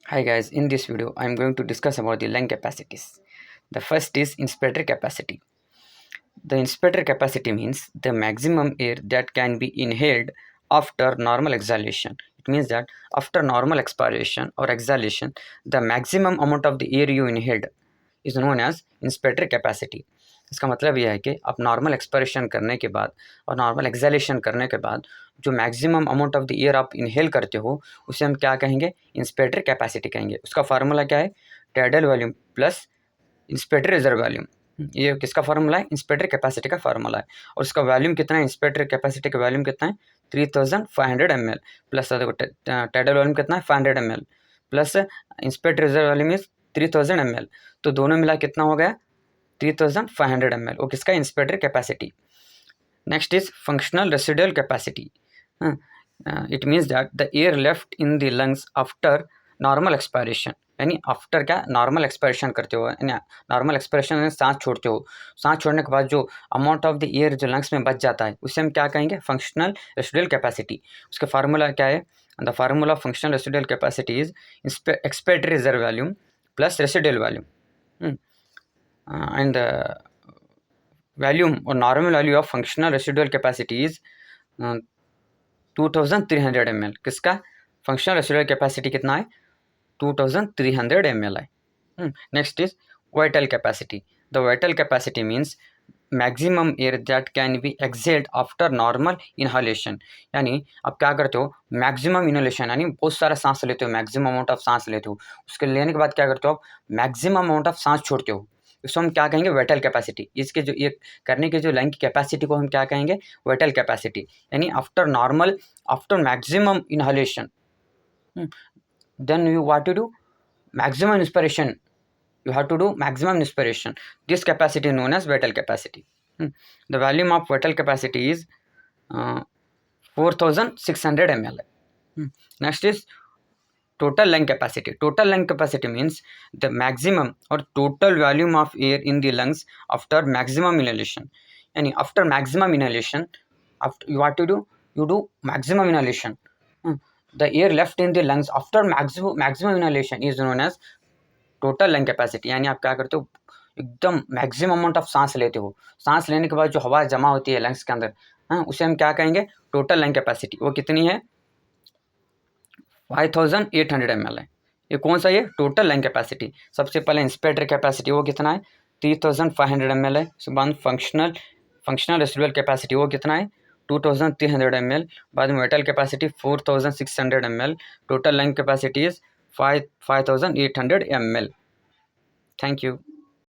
Hi guys, in this video I am going to discuss about the lung capacities. The first is inspirator capacity. The inspirator capacity means the maximum air that can be inhaled after normal exhalation. It means that after normal expiration or exhalation, the maximum amount of the air you inhaled is known as inspirator capacity. इसका मतलब यह है कि आप normal expiration करने के बाद और नॉर्मल एक्सहेलेशन करने के बाद जो maximum amount of the air आप इनहेल करते हो उसे हम क्या कहेंगे, इंस्पिरेटर कैपेसिटी कहेंगे। उसका फार्मूला क्या है, tidal volume plus inspiratory reserve volume. ये किसका फार्मूला है, इंस्पिरेटर कैपेसिटी का फार्मूला है। और उसका वॉल्यूम कितना है, इंस्पिरेटर कैपेसिटी का वॉल्यूम कितना है, 3500 ml प्लस टाइडल वॉल्यूम कितना है, 500 ml plus inspiratory reserve volume is 3000 ml। तो दोनों मिला कितना हो गया, 3500 ml। वो किसका, inspiratory capacity. Next is functional residual capacity. It means that the air left in the lungs after normal expiration, यानी आफ्टर क्या, नॉर्मल एक्सपायरेशन करते हो, यानी नॉर्मल एक्सपायरेशन में सांस छोड़ते हो, सांस छोड़ने के बाद जो अमाउंट ऑफ द एयर जो लंग्स में बच जाता है उसे हम क्या कहेंगे, फंक्शनल रेसिडुअल कैपेसिटी। उसका फार्मूला क्या है, the formula of functional residual capacity is expected reserve volume plus residual volume and the volume or normal value of functional residual capacity is 2300 ml। किसका, फंक्शनल रेसिडुअल कैपेसिटी कितना है, 2300 ml है। Next is vital capacity. The vital capacity means maximum air that can be exhaled after normal inhalation. यानी आप क्या करते हो, maximum inhalation यानी बहुत सारा सांस लेते हो, मैक्सिमम अमाउंट ऑफ सांस लेते हो, उसके लेने के बाद क्या करते हो आप, मैक्सिमम अमाउंट ऑफ सांस छोड़ते हो, इसको हम क्या कहेंगे, वाइटल कैपेसिटी। इसके जो ये करने के जो लंग की कैपेसिटी को हम क्या कहेंगे, वाइटल कैपेसिटी। यानी after maximum inhalation then you want to do maximum inspiration, you have to do maximum inspiration. This capacity known as vital capacity. The volume of vital capacity is 4600 ml. Next is total lung capacity. Total lung capacity means the maximum or total volume of air in the lungs after maximum inhalation. Yani after maximum inhalation, after you what to do, you do maximum inhalation. The air left in the lungs after maximum inhalation is known as total lung capacity. यानी आप क्या करते हो, एकदम maximum amount of सांस लेते हो, सांस लेने के बाद जो हवा जमा होती है लंग्स के अंदर, उसे हम क्या कहेंगे, टोटल लंग कैपेसिटी। वो कितनी है, 5800 ml है। ये कौन सा, ये टोटल लंग कैपेसिटी। सबसे पहले इंस्पिरेटर कैपेसिटी वो कितना है, 3500 ml है। उसके बाद फंक्शनल रेसिडुअल कैपेसिटी वो कितना है, 2300 ml। बाद में vital capacity 4600 ml। Total lung capacity is 5800 ml। Thank you.